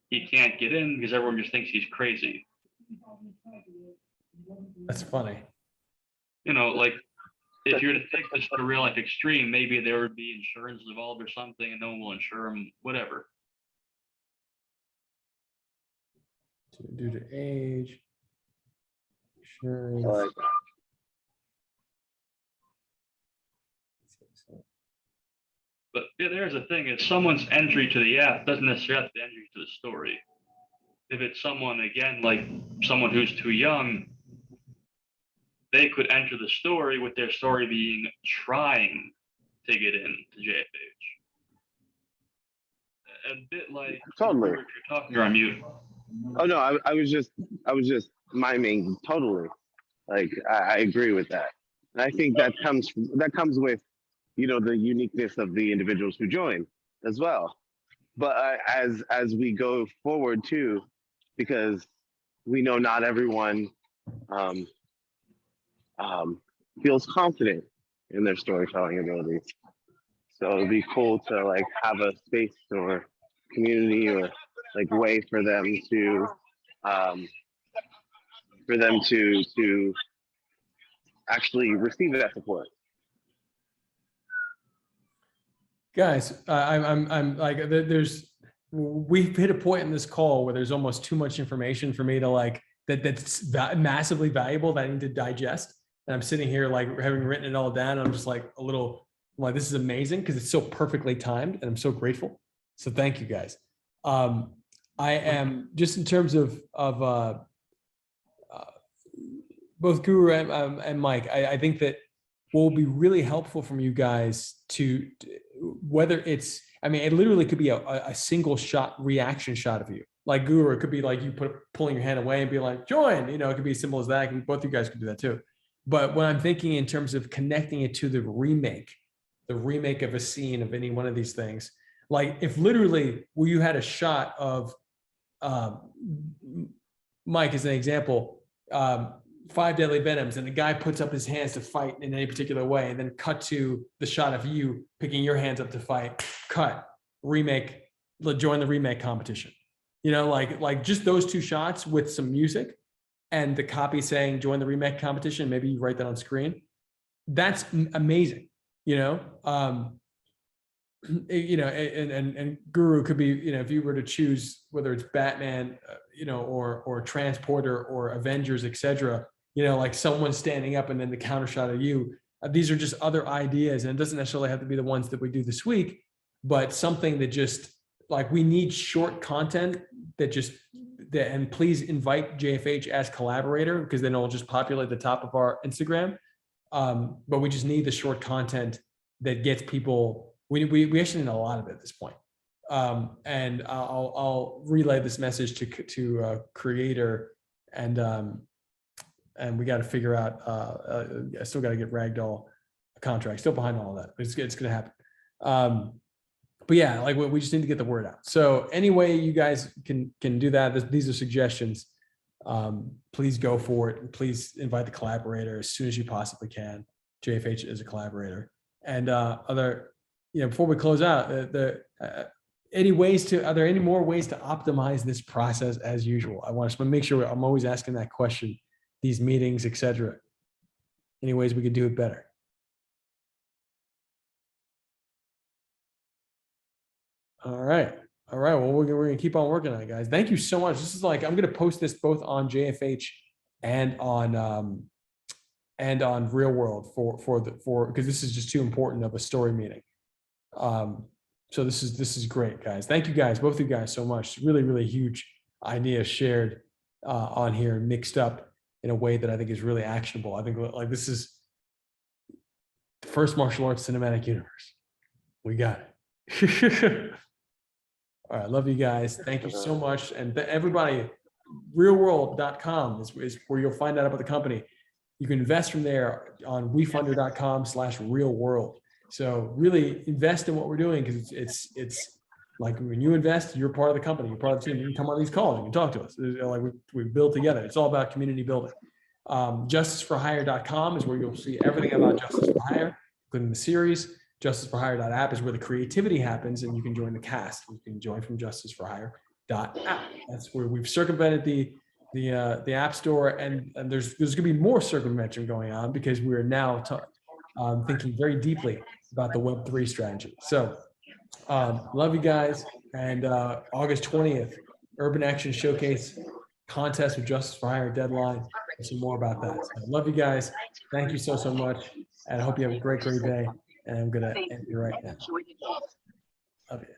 he can't get in because everyone just thinks he's crazy. That's funny. You know, like if you were to take this to real life extreme, maybe there would be insurance involved or something and no one will insure him, whatever. Due to age, I insurance. like that. But yeah, there's a thing, if someone's entry to the app doesn't necessarily have to be entry to the story. If it's someone, again, like someone who's too young, they could enter the story with their story being trying to get in to JFH. A bit like Totally. If you're talking, you're on mute. Oh no, I was just miming totally. Like I agree with that. And I think that comes with, you know, the uniqueness of the individuals who join as well. But as we go forward too, because we know not everyone feels confident in their storytelling abilities. So it'd be cool to like have a space or community or like way for them to actually receive that support. Guys, I'm like, we've hit a point in this call where there's almost too much information for me to like, that's massively valuable that I need to digest. And I'm sitting here like having written it all down. I'm just like a little, like, this is amazing because it's so perfectly timed and I'm so grateful. So thank you guys. I am just in terms of both Guru and Mike, I think that what will be really helpful from you guys to whether it's, I mean, it literally could be a single shot reaction shot of you. Like Guru, it could be like you pulling your hand away and be like, join, you know, it could be as simple as that. Both of you guys could do that too. But what I'm thinking in terms of connecting it to the remake of a scene of any one of these things, like if literally where you had a shot of Mike as an example, 5 deadly venoms, and the guy puts up his hands to fight in any particular way, and then cut to the shot of you picking your hands up to fight, cut, remake, join the remake competition. You know, like just those two shots with some music and the copy saying join the remake competition, maybe you write that on screen. That's amazing, you know? You know, and Guru could be, you know, if you were to choose whether it's Batman, you know, or Transporter or Avengers, etc., you know, like someone standing up and then the counter shot of you. These are just other ideas, and it doesn't necessarily have to be the ones that we do this week, but something that just like we need short content that just that, and please invite JFH as collaborator because then it'll just populate the top of our Instagram. But we just need the short content that gets people. We actually need a lot of it at this point. And I'll relay this message to creator and we got to figure out. I still got to get Ragdoll a contract. Still behind all of that, but it's going to happen. But yeah, like we just need to get the word out. So anyway, you guys can do that. These are suggestions. Please go for it. Please invite the collaborator as soon as you possibly can. JFH is a collaborator. And other, you know, before we close out, are there any more ways to optimize this process as usual? I want to make sure I'm always asking that question, these meetings, etc. Any ways we could do it better? All right. Well, we're going to keep on working on it, guys. Thank you so much. This is like, I'm going to post this both on JFH and on ReelwUrld because this is just too important of a story meeting. So this is great, guys. Thank you guys, both of you guys, so much. Really, really huge ideas shared on here, mixed up in a way that I think is really actionable. I think like this is the first martial arts cinematic universe. We got it. All right, love you guys. Thank you so much. And everybody, ReelwUrld.com is where you'll find out about the company. You can invest from there on wefunder.com/ReelwUrld. So really invest in what we're doing, because it's like when you invest, you're part of the company, you're part of the team. You can come on these calls, you can talk to us. Like we build together. It's all about community building. JusticeForHire.com is where you'll see everything about Justice for Hire, including the series. JusticeForHire.app is where the creativity happens, and you can join the cast. You can join from JusticeForHire.app. That's where we've circumvented the App Store, and there's going to be more circumvention going on, because we're now thinking very deeply about the Web3 strategy. So love you guys. And August 20th, Urban Action Showcase contest with Justice for Hire deadline, and some more about that. So love you guys. Thank you so much. And I hope you have a great day. And I'm going to end you right now. Love you.